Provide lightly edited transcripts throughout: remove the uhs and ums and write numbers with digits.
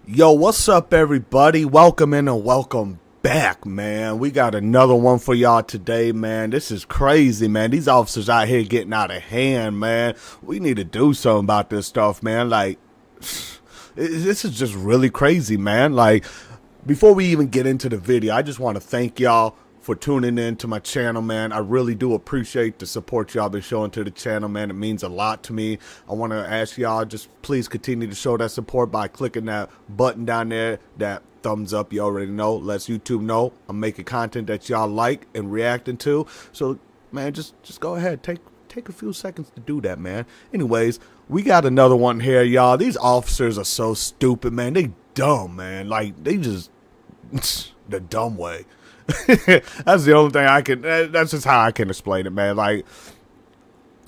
Yo, what's up, everybody? Welcome in and welcome back, man. We got another one for y'all today, man. This is crazy, man. These officers out here getting out of hand, man. We need to do something about this stuff, man. Like, this is just really crazy, man. Like, before we even get into the video, I just want to thank y'all for tuning in to my channel, man. I really do appreciate the support y'all been showing to the channel, man. It means a lot to me. I want to ask y'all, just please continue to show that support by clicking that button down there, that thumbs up. You already know, lets YouTube know I'm making content that y'all like and reacting to. So, man, just go ahead, take a few seconds to do that, man. Anyways, we got another one here, y'all. These officers are so stupid, man. They dumb, man. Like, they just the dumb way. That's the only thing I can, that's just how I can explain it, man. Like,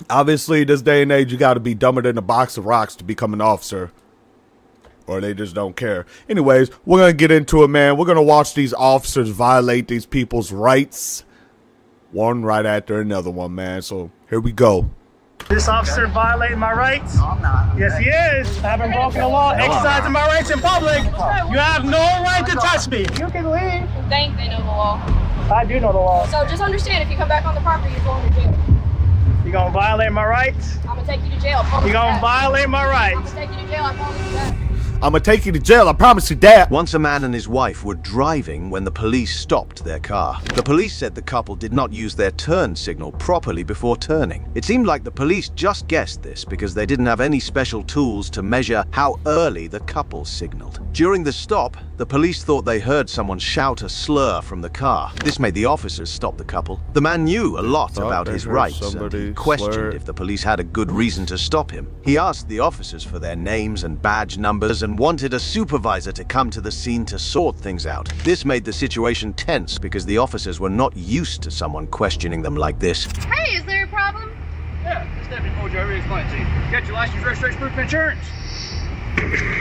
obviously this day and age you got to be dumber than a box of rocks to become an officer, or they just don't care. Anyways, we're gonna get into it, man. We're gonna watch these officers violate these people's rights one right after another one, man. So here we go. This officer violating my rights? No, I'm not. Yes, he is. I haven't broken the law, exercising my rights in public. You have no right to touch me. You can leave. Think they know the law. I do know the law. So just understand, if you come back on the property, you're going to jail. You gonna violate my rights? I'm gonna take you to jail. You gonna violate my I'm rights? gonna take you to jail. I promise you that. I'm gonna take you to jail, I promise you that. Once a man and his wife were driving when the police stopped their car. The police said the couple did not use their turn signal properly before turning. It seemed like the police just guessed this because they didn't have any special tools to measure how early the couple signaled. During the stop, the police thought they heard someone shout a slur from the car. This made the officers stop the couple. The man knew a lot about his rights and he questioned if the police had a good reason to stop him. He asked the officers for their names and badge numbers and wanted a supervisor to come to the scene to sort things out. This made the situation tense because the officers were not used to someone questioning them like this. Hey, is there a problem? Yeah, this deputy pulled you over, explain to you. You got your license, registration, proof of insurance.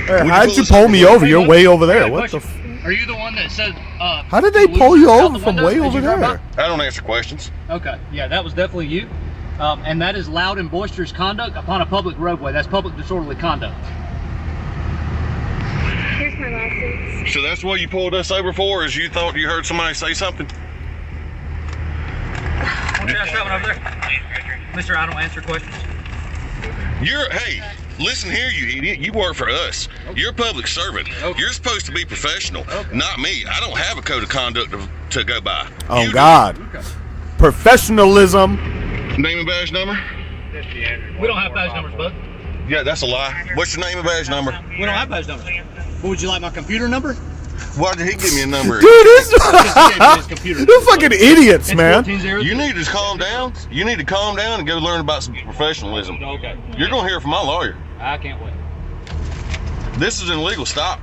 Hey, how'd you pull me over? You're way over there. What the Are you the one that said, how did they pull you over from way over there? I don't answer questions. Okay, yeah, that was definitely you. And that is loud and boisterous conduct upon a public roadway. That's public disorderly conduct. Here's my license. So that's what you pulled us over for, is you thought you heard somebody say something? What you guys driving over there? Mister, I don't answer questions. Hey, listen here, you idiot. You work for us. Okay. You're a public servant. Okay. You're supposed to be professional, not me. I don't have a code of conduct to go by. Oh, you God. Okay. Professionalism. Name and badge number? We don't have badge numbers, bud. Yeah, that's a lie. What's your name and badge number? We don't have badge numbers. What, would you like my computer number? Why did he give me a number? Dude, this computer. they're fucking idiots, man. You need to calm down. You need to calm down and go learn about some professionalism. Okay. You're going to hear from my lawyer. I can't wait. This is an illegal stop.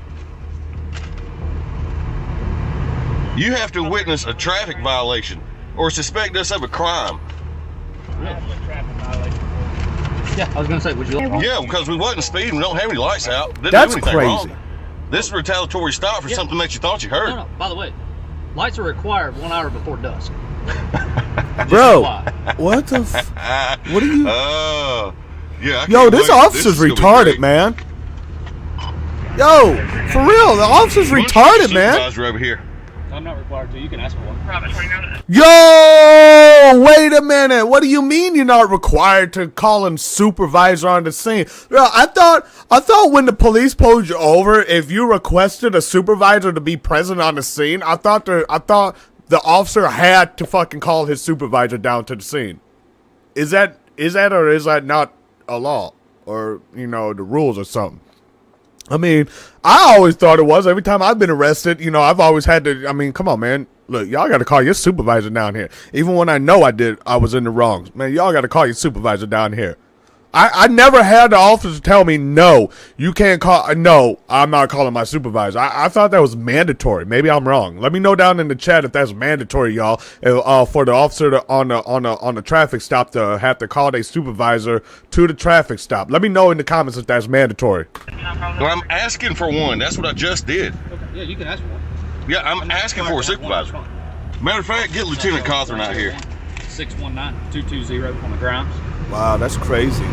You have to witness a traffic violation or suspect us of a crime. Yeah, I was gonna say, would you like? Yeah, because we wasn't speeding, we don't have any lights out. Didn't That's do anything crazy. wrong. This is a retaliatory stop for something that you thought you heard. No, by the way, lights are required 1 hour before dusk. Bro, what the what are you? Oh, yeah. Yo, this officer's retarded, man. Yo, for real, the officer's retarded, man. Supervisor over here. I'm not required to. You can ask for one. Yo, wait a minute. What do you mean you're not required to call him supervisor on the scene? Bro, I thought when the police pulled you over, if you requested a supervisor to be present on the scene, I thought the officer had to fucking call his supervisor down to the scene. Is that or is that not a law, or you know, the rules or something? I mean, I always thought it was. Every time I've been arrested, you know, I've always had to, I mean, come on, man. Look, y'all got to call your supervisor down here. Even when I know I was in the wrongs. Man, y'all got to call your supervisor down here. I never had the officer tell me, no, you can't call, no, I'm not calling my supervisor. I thought that was mandatory. Maybe I'm wrong. Let me know down in the chat if that's mandatory, y'all, for the officer to, on the traffic stop to have to call their supervisor to the traffic stop. Let me know in the comments if that's mandatory. Well, I'm asking for one. That's what I just did. Okay. Yeah, you can ask for one. Yeah, I'm asking for a supervisor. Matter of fact, get Lieutenant Cawthorn out here. 619-220 on the grounds. Wow, that's crazy.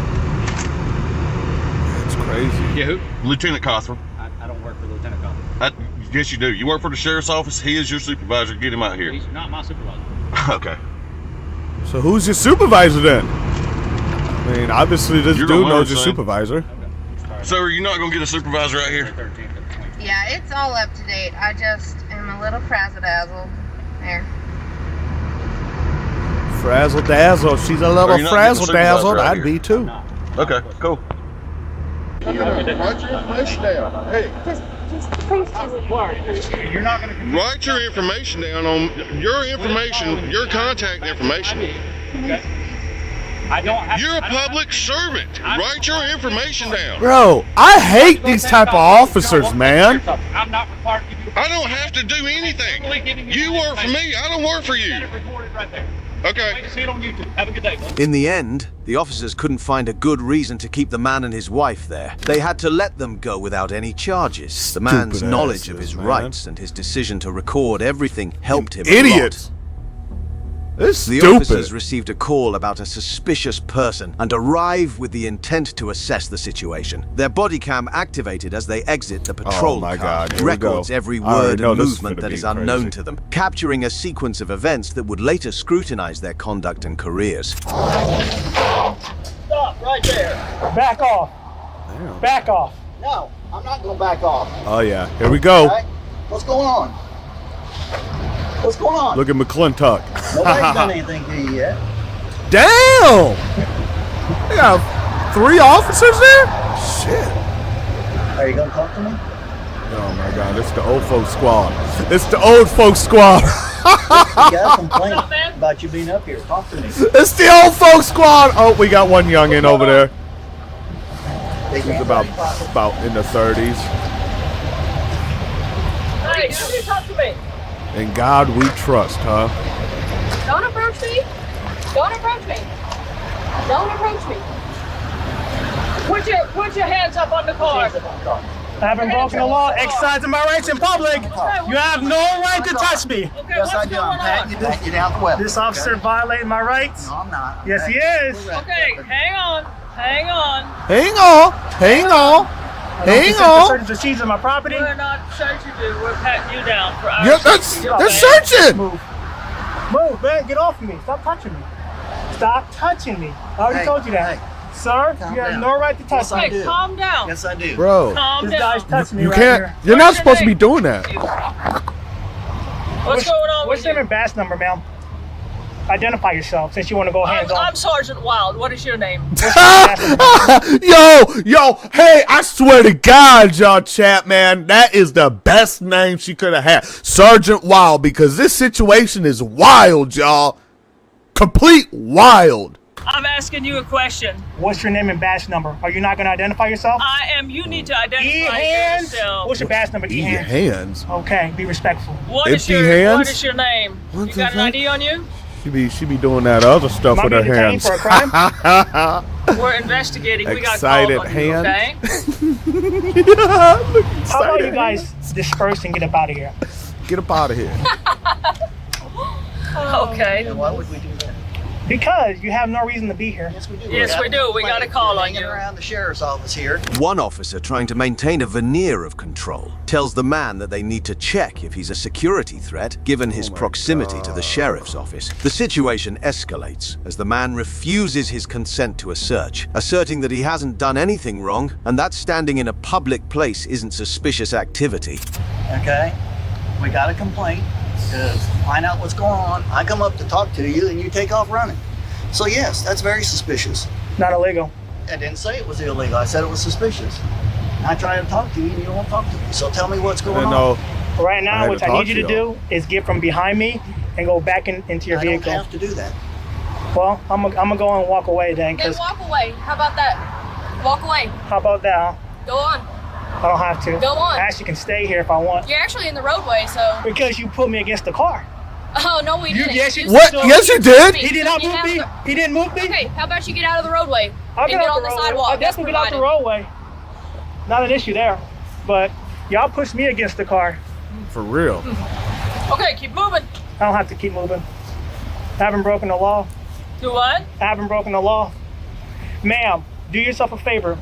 That's crazy. Yeah, who? Lieutenant Cawthorn. I don't work for the Lieutenant Condon. Yes, you do. You work for the sheriff's office. He is your supervisor. Get him out here. He's not my supervisor. Okay. So who's your supervisor then? I mean, obviously this You're dude gonna learn, knows your son. supervisor. So are you not going to get a supervisor out here? Yeah, it's all up to date. I just am a little frazzle-dazzle. There. Frazzle dazzle. She's a little Are you not getting a frazzle dazzle. supervisor out I'd here? be too. Okay, cool. Write your information down. Hey, You're not going to. write your information down on your information, your contact information. I don't have. You're a public servant. Write your information down. Bro, I hate these type of officers, man. I'm not required to give you. I don't have to do anything. You work for me. I don't work for you. Recorded right there. Okay. Wait to see it on YouTube. Have a good day. In the end, the officers couldn't find a good reason to keep the man and his wife there. They had to let them go without any charges. The man's Stupid knowledge of asses, his man. rights and his decision to record everything helped him a Idiots. lot. This The stupid. officers received a call about a suspicious person and arrive with the intent to assess the situation. Their body cam activated as they exit the patrol my car. God, here we Records go. every I already word know and this is movement gonna that be is unknown crazy. to them, capturing a sequence of events that would later scrutinize their conduct and careers. Stop right there. Back off. Damn. Back off. No, I'm not going to back off. Oh yeah, here we go. Okay? What's going on? What's going on? Look at McClintock. Nobody's done anything to you yet. Damn! They got 3 officers there? Shit. Are you going to talk to me? Oh my god, it's the old folks squad. It's the old folks squad. You got a complaint about you being up here. Talk to me. It's the old folks squad. Oh, we got one youngin over there. Take He's me about in the 30s. Hey, you talk to me. In God we trust, huh? Don't approach me. Don't approach me. Don't approach me. Put your hands up on the car. I haven't broken the law. Exercising my rights in public. You have no right to touch me. Okay, Yes, I what's do. going I'm patting on? you down the weapon. This officer violated my rights. No, I'm not. Yes, he is. Okay, hang on. Hang on. Hang on. Hang on. Hang on. Searching for seizure of my property. We're not searching you. We're patting you down for our Yeah, that's safety. searching. Move, man. Get off of me. Stop touching me. Stop touching me. I already Hey, told you that. hey. Sir, Calm you have down. no right to touch Yes, I me. Hey, do. calm down. Yes, I do. Bro, Calm This down. guy's touching me you right can't. here. You're not What's your supposed to be name? doing that. What's going on What's with your name you? and badge number, ma'am? Identify yourself since you want to go hands I'm on. Sergeant Wild. What is your name? yo, hey, I swear to God, y'all chat, man, that is the best name she could have had. Sergeant Wild, because this situation is wild, y'all. Complete wild. I'm asking you a question. What's your name and badge number? Are you not going to identify yourself? You need to identify E-hands. yourself. What's your badge number? Eat your E-hands. hands. Okay, be respectful. What is Empty your hands? What is your name? What You the got an fuck? ID on you? She be doing that other stuff Am I with her being detained hands. for a crime? We're investigating. We got Excited calls on you, hand. okay? How about you guys disperse and get up out of here? Get up out of here. Okay. And why would we do that? Because you have no reason to be here. Yes, we do. Yes, we do. We got a call on Hanging you. around the sheriff's office here. One officer, trying to maintain a veneer of control, tells the man that they need to check if he's a security threat given his proximity to the sheriff's office. The situation escalates as the man refuses his consent to a search, asserting that he hasn't done anything wrong and that standing in a public place isn't suspicious activity. Okay? We got a complaint. To find out what's going on. I come up to talk to you and you take off running. So yes, that's very suspicious. Not illegal. I didn't say it was illegal. I said it was suspicious. I try to talk to you and you don't talk to me. So tell me what's going I on. know. Right I now, had what to I talk need you to to y'all. do is get from behind me and go back into your I don't vehicle. have to do that. Well, I'm gonna go and walk away then, Then because walk away. How about that? Walk away. how about that? Huh? Go on. I don't have to. Go on. I actually can stay here if I want. You're actually in the roadway, so. Because you put me against the car. Oh no, we didn't. yes, you- What? So- Yes, you did. He did not You move have me. to- He didn't move me. Okay, how about you get out of the roadway I'll and get get out on the the roadway. sidewalk? I'll That's definitely get out the provided. roadway. Not an issue there. But y'all pushed me against the car. For real. Okay, keep moving. I don't have to keep moving. I haven't broken the law. Do what? I haven't broken the law. Ma'am, do yourself a favor.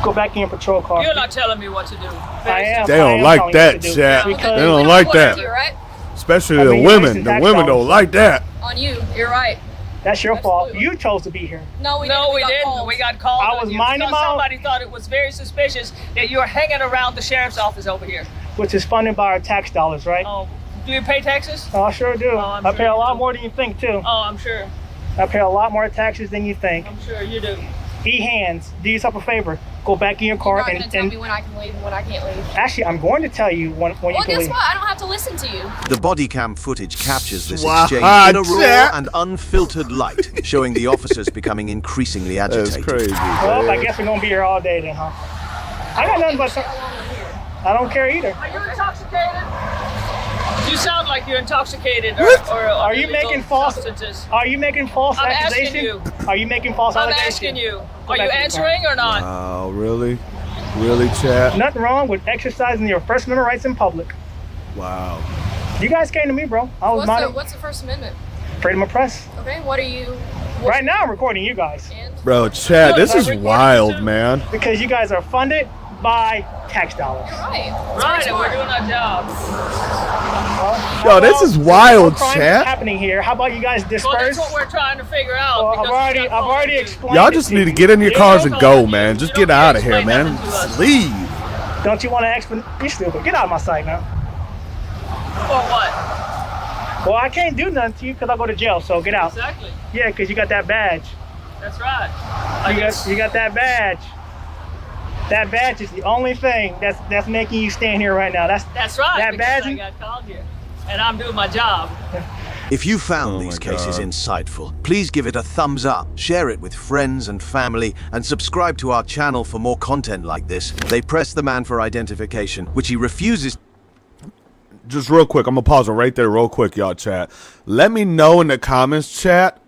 Go back in your patrol car. You're not telling me what to do. I am. They don't like that, chat. They don't like that. Especially the women. The women don't like that. On you. You're right. That's your fault. You chose to be here. No, we didn't. Called. We got called. I was minding my own. Somebody thought it was very suspicious that you were hanging around the sheriff's office over here. Which is funded by our tax dollars, right? Oh, do you pay taxes? Oh, I sure do. Oh, I pay a lot more than you think, too. Oh, I'm sure. I pay a lot more taxes than you think. I'm sure you do. E-hands, do yourself a favor. Go back in your car You're not gonna tell me when I can leave and when I can't leave. Actually, I'm going to tell you when you can leave. Well, guess what? I don't have to listen to you. The body cam footage captures this Wow, exchange in a raw chat. and unfiltered light, showing the officers becoming increasingly agitated. That's crazy. Well, I guess we're going to be here all day then, huh? I got nothing but... I don't care either. Are you intoxicated? You sound like you're intoxicated. Or are you making false? Substances. Are you making false accusations? Asking you. Are you making false allegations? I'm asking you. Are you answering or not? Wow, really? Really, chat? Nothing wrong with exercising your First Amendment rights in public. Wow. You guys came to me, bro. What's the First Amendment? Freedom of press. Okay, what are you? Right now, I'm recording you guys. Bro, chat, this is wild, man. Because you guys are funded by tax dollars. You're right. Right, and we're doing our job. Yo, this is wild, crime chat. is happening here. How about you guys disperse? Well, that's what we're trying to figure out. Well, I've already explained. Y'all just need to get in your cars and go, man. Just get out of here, man. Just leave. Don't you want to explain? You stupid. Get out of my sight now. For what? Well, I can't do nothing to you because I'll go to jail, so get out. Exactly. Yeah, because you got that badge. That's right. You got that badge. That badge is the only thing that's making you stand here right now. That's right. That badge. I got called here, and I'm doing my job. If you found these cases insightful, please give it a thumbs up, share it with friends and family, and subscribe to our channel for more content like this. They press the man for identification, which he refuses. Just real quick, I'm gonna pause it right there real quick, y'all, chat. Let me know in the comments, chat,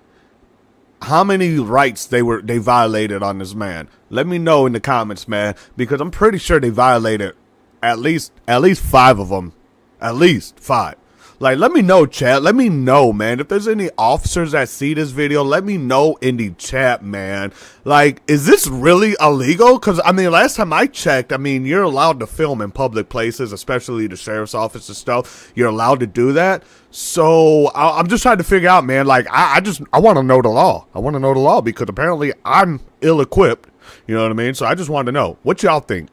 how many rights they violated on this man. Let me know in the comments, man, because I'm pretty sure they violated at least 5 of them. At least 5. Like, let me know, chat. Let me know, man. If there's any officers that see this video, let me know in the chat, man. Like, is this really illegal? Because, I mean, last time I checked, I mean, you're allowed to film in public places, especially the sheriff's office and stuff. You're allowed to do that. So, I'm just trying to figure out, man. Like, I want to know the law. I want to know the law because apparently I'm ill-equipped. You know what I mean? So, I just want to know. What y'all think?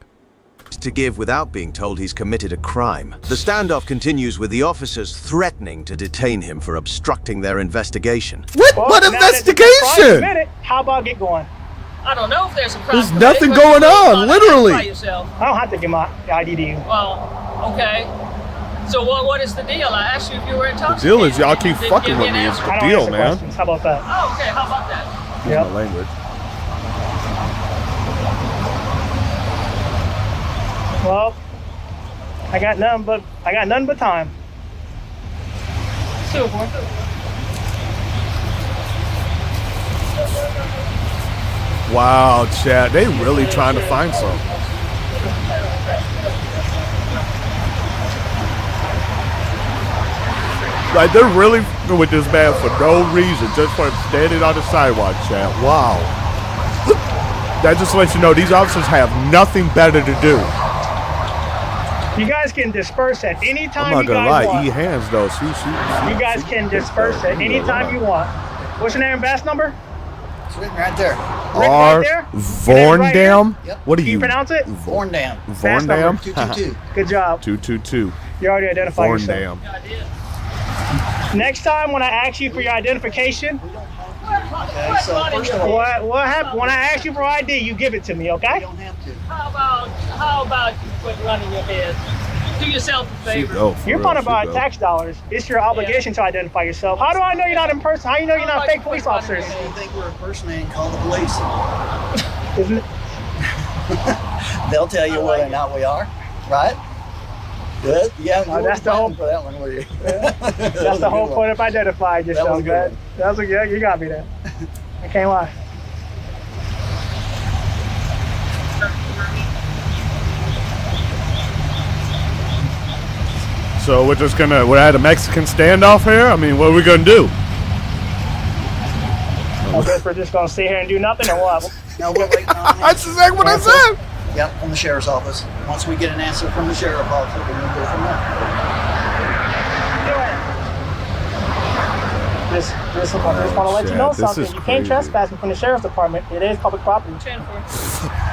To give without being told he's committed a crime. The standoff continues with the officers threatening to detain him for obstructing their investigation. What investigation? How about get going? I don't know if there's a crime. There's nothing going on, literally. I don't have to give my ID to you. Well, okay. So what is the deal? I asked you if you were intoxicated. The deal is y'all keep fucking with me. It's the deal, man. How about that? Oh, okay. How about that? Yeah. My language. Well, I got nothing but time. Super. Wow, chat, they really trying to find some. Like, they're really f***ing with this man for no reason, just for him standing on the sidewalk, chat. Wow. That just lets you know these officers have nothing better to do. You guys can disperse at any time I'm not you gonna guys lie, want. E-hands though. You guys can disperse at any time you want. What's your name and badge number? It's written right there. R. Vorndam? Yep. What do Can you pronounce it? Vorndam. Vorndam? 222. Good job. 222. You already identified yourself. Vorndam. Next time when I ask you for your identification, Okay, so first of all, what happened? When I ask you for ID, you give it to me, okay? you don't have to. How about you quit running your head? Do yourself a favor. You're funded by tax dollars. It's your obligation to identify yourself. How do I know you're not in person? How do you know you're not fake police officers? If you think we're impersonating, call the police. Isn't it? They'll tell you whether or not we are, right? Good. Yeah, that's the whole for that one, were you? That's the whole point of identifying yourself. That was a good one. That was a good. You got me there. I can't lie. So we're at a Mexican standoff here? I mean, what are we gonna do? I guess we're just gonna sit here and do nothing or what? No, we're waiting on him. That's exactly what I said. Yep, from the sheriff's office. Once we get an answer from the sheriff's office, we're gonna go from there. Just want to let you know something. You can't trespass from the sheriff's department. It is public property.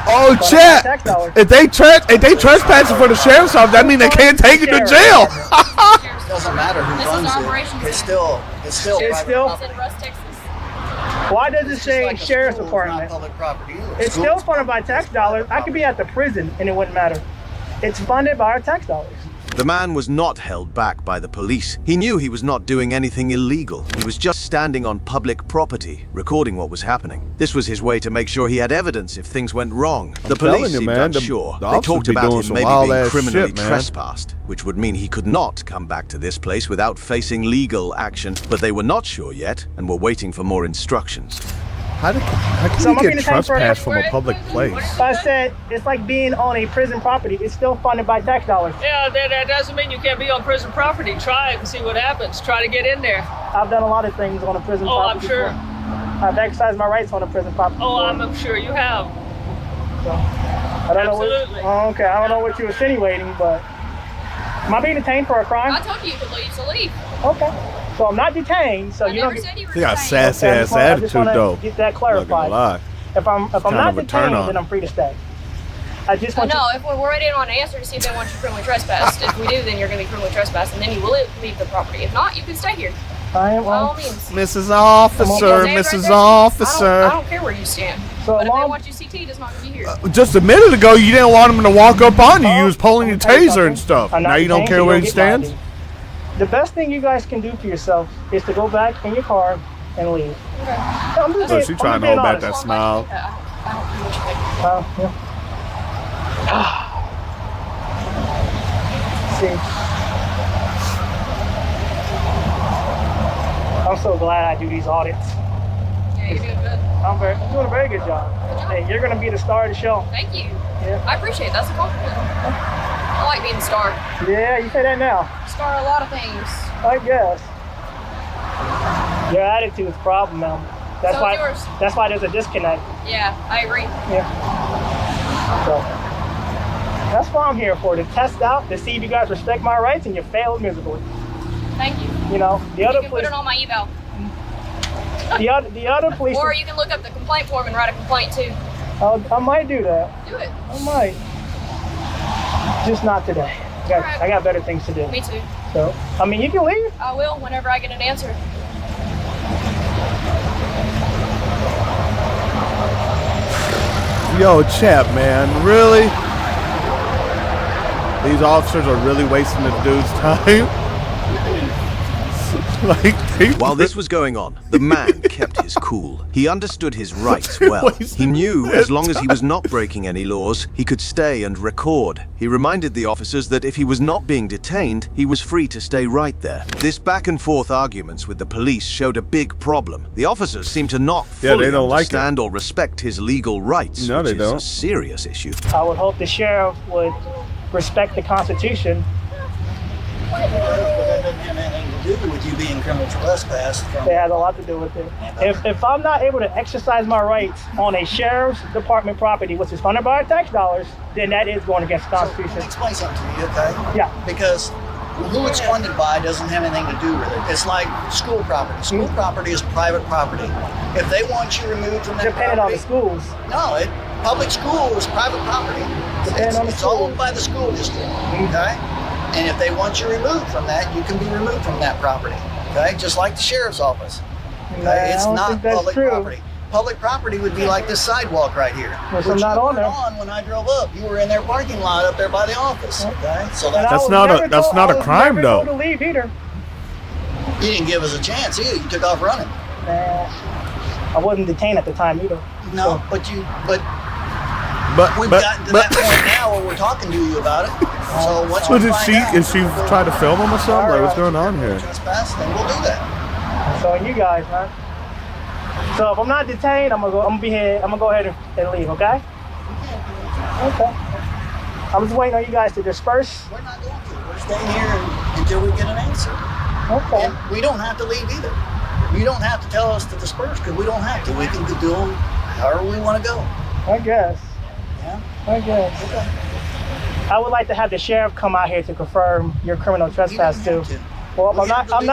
Oh, chat! If they trespassing for the sheriff's office, that means they can't take you to jail. It doesn't matter who runs it. It's still in Russ, Texas. Why does it say sheriff's department? Public property either. It's still funded by tax dollars. I could be at the prison and it wouldn't matter. It's funded by our tax dollars. The man was not held back by the police. He knew he was not doing anything illegal. He was just standing on public property, recording what was happening. This was his way to make sure he had evidence if things went wrong. The police seemed unsure. They talked about him maybe being criminally trespassed, which would mean he could not come back to this place without facing legal action, but they were not sure yet and were waiting for more instructions. How can you get trespassed from a public place? I said it's like being on a prison property. It's still funded by tax dollars. Yeah, that doesn't mean you can't be on prison property. Try it and see what happens. Try to get in there. I've done a lot of things on a prison property. I'm sure. Before. I've exercised my rights on a prison property. I'm sure you have. So, I don't Absolutely. know okay, I don't know what you're insinuating, but am I being detained for a crime? I told you could leave, so leave. Okay. So I'm not detained. So I you never don't. said you were He got detained. sassy ass attitude though. Get that clarified. Lie. If I'm not detained, then I'm free to stay. I just want No, if we're waiting on an answer to see if they want you criminally trespassed. If we do, then you're going to be criminally trespassed, and then you will leave the property. If not, you can stay here. I am By all means. Mrs. Officer, Mrs. Officer. I don't care where you stand. So but if they want you CT, does not be here. Just a minute ago, you didn't want him to walk up on you. You was pulling your taser and stuff. Now you don't care where he stands? The best thing you guys can do for yourself is to go back in your car and leave. Okay. So she trying to hold back that smile. I don't know what you think. See, I'm so glad I do these audits. Yeah, you're doing good. I'm doing a very good job. Hey, you're gonna be the star of the show. Thank you. Yeah. I appreciate it. That's a compliment. I like being the star. Yeah, you say that now. Star a lot of things. I guess. Your attitude's a problem, man. That's So why. is yours. That's why there's a disconnect. Yeah, I agree. Yeah. So that's what I'm here for, to test out, to see if you guys respect my rights, and you failed miserably. Thank you. You know, the You other can police, put it on my eval. the other police. Or you can look up the complaint form and write a complaint too. I might do that. Do it. I might. Just not today. I got better things to do. Me too. So, I mean, you can leave. I will whenever I get an answer. Yo, Chap, man, really? These officers are really wasting the dude's time. While this was going on, the man kept his cool. He understood his rights well. He knew as long as he was not breaking any laws, he could stay and record. He reminded the officers that if he was not being detained, he was free to stay right there. This back and forth arguments with the police showed a big problem. The officers seemed to not fully understand or respect his legal rights, No, they which is don't. a serious issue. I would hope the sheriff would respect the Constitution. That doesn't have anything to do with you being criminal trespass. It has a lot to do with it. If I'm not able to exercise my rights on a sheriff's department property, which is funded by our tax dollars, then that is going against the Constitution. Let me explain something to you, okay? Yeah. Because who it's funded by doesn't have anything to do with it. It's like school property. School property is private property. If they want you removed from that Depending on property, the schools. no, public school is private property. It's owned by the school district, okay? And if they want you removed from that, you can be removed from that property, okay? Just like the sheriff's office. Okay? It's not public property. Public property would be like this sidewalk right here. Which I'm not on there. When I drove up, you were in their parking lot up there by the office, okay? So That's not a crime though. To leave either. You didn't give us a chance either. You took off running. I wasn't detained at the time either. No, So- but we've gotten to that point now where we're talking to you about it. So once So we did find she? out Is she trying to film him or something? Like, what's going on here? trespass, then we'll do that. So you guys, man. So if I'm not detained, I'm gonna be here. I'm gonna go ahead and leave. Okay? Okay. I'm just waiting on you guys to disperse. We're not going to. We're staying here until we get an answer. Okay. And we don't have to leave either. You don't have to tell us to disperse because we don't have to. We can do however we want to go. I guess. Yeah. I guess. I would like to have the sheriff come out here to confirm your criminal trespass too. Well, I'm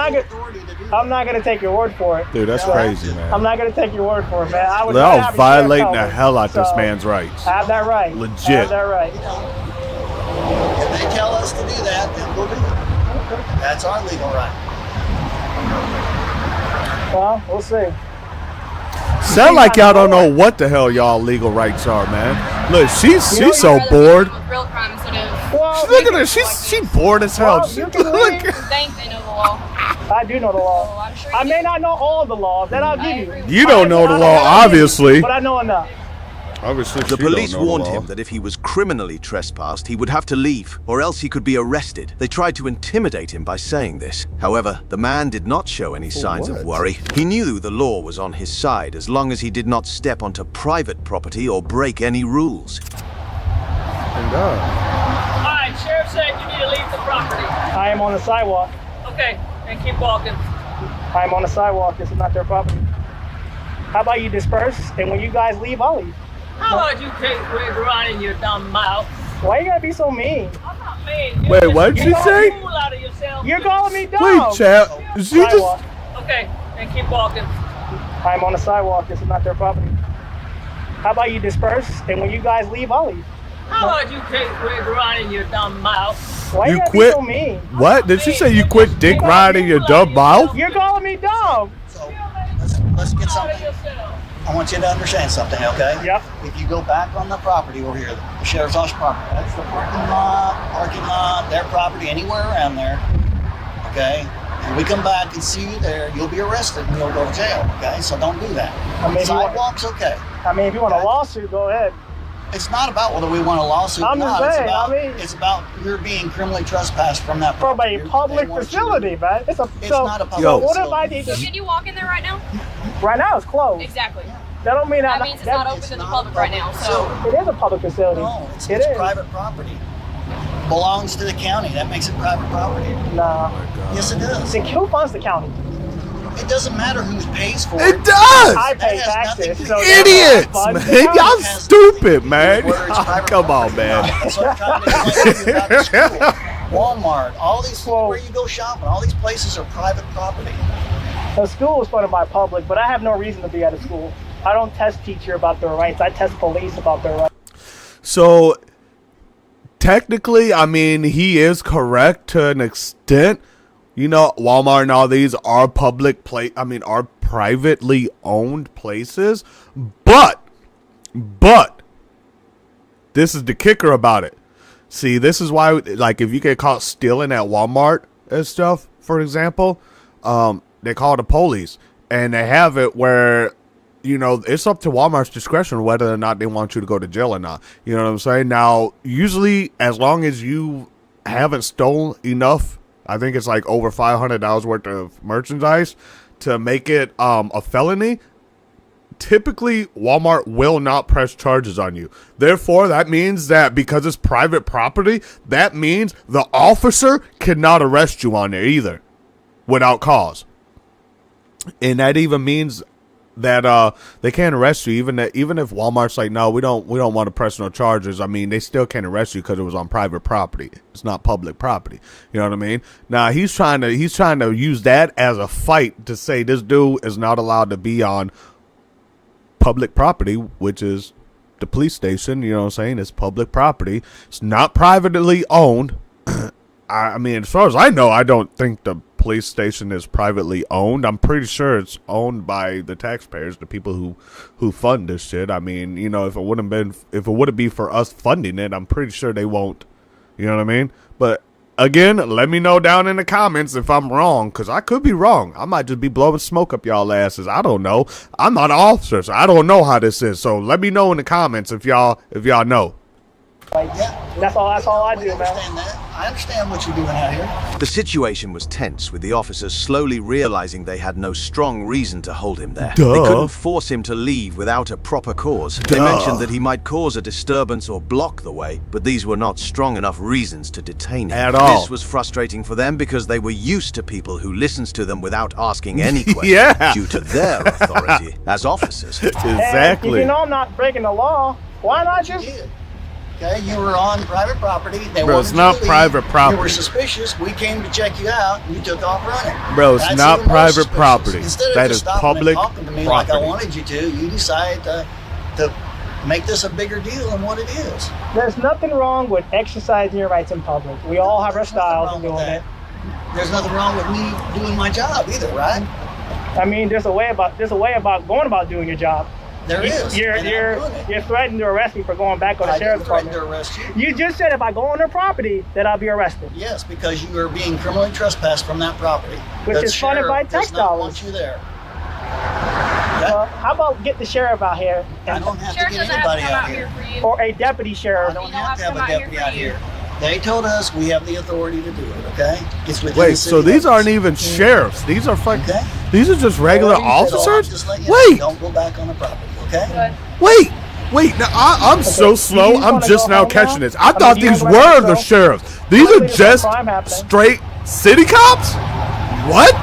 not gonna take your word for it. Dude, that's crazy, man. I'm not gonna take your word for it, man. I was violating the hell out this man's rights. I have that right. Legit. I have that right. If they tell us to do that, then we'll do it. That's our legal right. Well, we'll see. Sound like y'all don't know what the hell y'all legal rights are, man. Look, she's so bored. Real crime instead of Look at her. She's bored as hell. Well, you can leave. think they know the law. I do know the law. Oh, I'm sure I may not know all the laws. That I'll give you. You don't know the law, obviously. But I know enough. Obviously, The police warned him that if he was criminally trespassed, he would have to leave, or else he could be arrested. They tried to intimidate him by saying this. However, the man did not show any signs of worry. He knew the law was on his side as long as he did not step onto private property or break any rules. Alright, Sheriff said you need to leave the property. I am on the sidewalk. Okay, and keep walking. I am on the sidewalk. This is not their property. How about you disperse, and when you guys leave, I'll leave. How about you take quit running your dumb mouth? Why you gotta be so mean? I'm not mean. Wait, what did she say? Fool out of yourself. You're calling me dumb. Wait, chap. She just. Sidewalk. Okay, and keep walking. I'm on the sidewalk. This is not their property. How about you disperse, and when you guys leave, I'll leave. How about you take quit running your dumb mouth? Why you gotta quit? be so mean? What? Did she say you quit dick riding your dumb mouth? You're calling me dumb. So let's get something. I want you to understand something, okay? Yep. If you go back on the property over here, the sheriff's office property, that's the parking lot, their property, anywhere around there, okay? And we come back and see you there, you'll be arrested and you'll go to jail, okay? So don't do that. I mean, Sidewalk's okay. I mean, if you want a lawsuit, go ahead. It's not about whether we want a lawsuit or I'm just not. saying, It's about you're being criminally trespassed from that From property. a public facility, man. It's not a public So what if facility. I need So to? can you walk in there right now? Right now, it's closed. Exactly. That don't mean That means it's not open to the public right now. So It is a public facility. No, it's It is. private property. Belongs to the county. That makes it private property. Nah. Yes, it does. See, who funds the county? It doesn't matter who pays for it. It does. I pay That has nothing taxes. to So do- Idiots, funds the man. county. Y'all stupid, man. Where it's private Come on, property. man. That's what I'm trying to explain to you about the school. Walmart, all these where you go shopping, all these places are private property. The school is funded by public, but I have no reason to be at a school. I don't test teacher about their rights. I test police about their rights. So technically, I mean, he is correct to an extent. You know, Walmart and all these are are privately owned places. But this is the kicker about it. See, this is why, like, if you get caught stealing at Walmart and stuff, for example, they call the police, and they have it where, you know, it's up to Walmart's discretion whether or not they want you to go to jail or not. You know what I'm saying? Now, usually, as long as you haven't stolen enough, I think it's like over $500 worth of merchandise to make it a felony, typically Walmart will not press charges on you. Therefore, that means that because it's private property, that means the officer cannot arrest you on there either without cause. And that even means that they can't arrest you even if Walmart's like, no, we don't want to press no charges. I mean, they still can't arrest you because it was on private property. It's not public property. You know what I mean? Now he's trying to use that as a fight to say this dude is not allowed to be on public property, which is the police station. You know what I'm saying? It's public property. It's not privately owned. I mean, as far as I know, I don't think the police station is privately owned. I'm pretty sure it's owned by the taxpayers, the people who fund this shit. I mean, you know, if it wouldn't be for us funding it, I'm pretty sure they won't. You know what I mean? But again, let me know down in the comments if I'm wrong, because I could be wrong. I might just be blowing smoke up y'all asses. I don't know. I'm not an officer, so I don't know how this is. So let me know in the comments if y'all know. Like, that's all I do, man. I understand what you're doing out here. The situation was tense, with the officers slowly realizing they had no strong reason to hold him there. Duh. They couldn't force him to leave without a proper cause. They mentioned that he might cause a disturbance or block the way, but these were not strong enough reasons to detain him. At all. This was frustrating for them because they were used to people who listened to them without asking any questions Yeah. due to their authority as officers. And if Exactly. you know I'm not breaking the law, why not just Okay, you were on private property. They Bro, wanted it's you not to leave. private property. You were suspicious. We came to check you out, and you took off running. Bro, it's That's not even more private suspicious. property. Instead of That just is stopping public and talking to me like I property. wanted you to, you decided to make this a bigger deal than what it is. There's nothing wrong with exercising your rights in public. We all have our styles in doing it. There's nothing wrong with me doing my job either, right? I mean, there's a way about going about doing your job. There is. You're threatening to arrest me for going back on the sheriff's department. To arrest you. You just said if I go on their property that I'll be arrested. Yes, because you are being criminally trespassed from that property. Which The is funded by sheriff tax does not dollars. want you there. Well, how about get the sheriff out here? I don't have Sheriff to get doesn't have to anybody come out out here. here for you. Or a deputy sheriff. I don't You have to have come a out deputy here for out you. here. They told us we have the authority to do it, okay? It's within the Wait, city so these limits. aren't even sheriffs. These are fucking. Okay. These are just regular So I'm officers. just letting you know, Wait, don't go back on the property, okay? wait. Now I'm so slow. you I'm wanna just go now home catching now? this. I I mean, thought do you these wanna let were me the go? sheriffs. These Clearly are there's no just crime happening. straight city cops. What?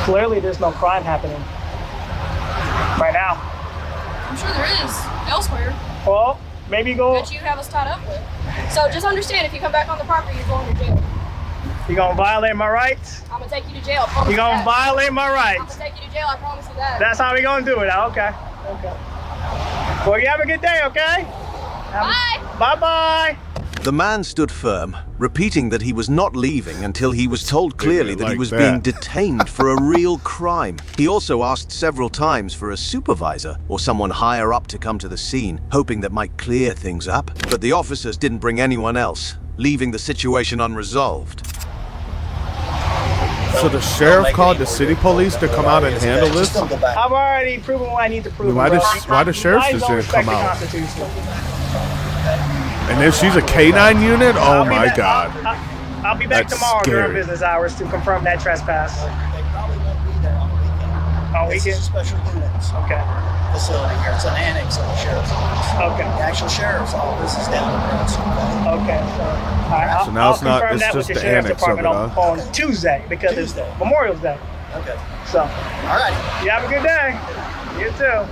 Clearly there's no crime happening right now. I'm sure there is elsewhere Well, maybe go. that you have us tied up with. So just understand, if you come back on the property, you're going to jail. You gonna violate my rights? I'm gonna take you to jail. I promise You gonna that. violate my I'm rights? gonna take you to jail. I promise you that. That's how we gonna do it. Okay. Well, you have a good day, okay? Bye. Bye-bye. The man stood firm, repeating that he was not leaving until he was told clearly that he like was that. being detained for a real crime. He also asked several times for a supervisor or someone higher up to come to the scene, hoping that might clear things up. But the officers didn't bring anyone else, leaving the situation unresolved. So the sheriff called the city police to come out and handle this? Just don't go back. I've already proven what I need to prove. Why bro. the sheriff You just guys don't didn't respect come the out? Constitution. And then she's a K9 unit? Oh I'll be my back- God. I'll be back That's tomorrow during scary. business hours to confirm that trespass. They probably won't be there on the weekend. On This is a weekend? special units Okay. facility here. It's an annex of the sheriff's office. Okay. The actual sheriff's office is down the road. Okay. So, all right, So now I'll it's not- confirm it's that with just the the sheriff's annex of it, department on Tuesday because Tuesday. it's Memorial Day. Okay. So, All right. you have a good day. You too.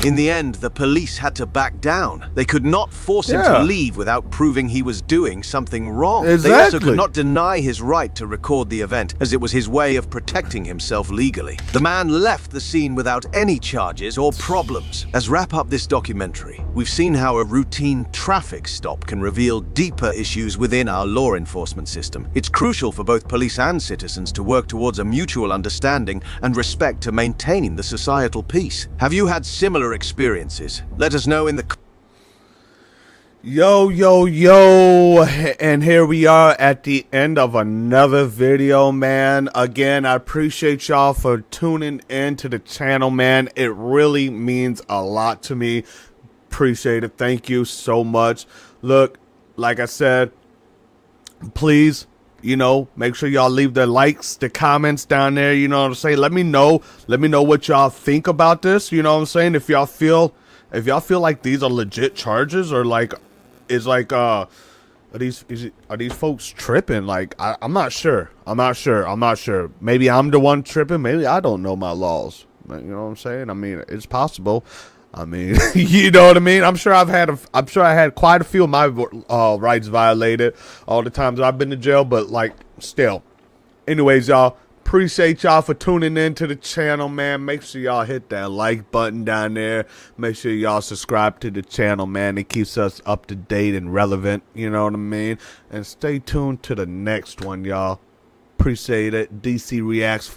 In the end, the police had to back down. They could not force him Yeah. to leave without proving he was doing something wrong. They also Exactly. could not deny his right to record the event, as it was his way of protecting himself legally. The man left the scene without any charges or problems. As wrap up this documentary, we've seen how a routine traffic stop can reveal deeper issues within our law enforcement system. It's crucial for both police and citizens to work towards a mutual understanding and respect to maintain the societal peace. Have you had similar experiences? Let us know in the Yo, and here we are at the end of another video, man. Again, I appreciate y'all for tuning in to the channel, man. It really means a lot to me. Appreciate it. Thank you so much. Look, like I said, please, make sure y'all leave the likes, the comments down there, you know what I'm saying? Let me know what y'all think about this, you know what I'm saying? If y'all feel like these are legit charges, or like are these folks tripping? Like I'm not sure. Maybe I'm the one tripping, maybe I don't know my laws. You know what I'm saying? I mean, it's possible. I mean, you know what I mean? I'm sure I had quite a few of my rights violated all the times I've been to jail, but like still. Anyways, y'all, appreciate y'all for tuning in to the channel, man. Make sure y'all hit that like button down there. Make sure y'all subscribe to the channel, man. It keeps us up to date and relevant, you know what I mean? And stay tuned to the next one, y'all. Appreciate it. DC Reacts for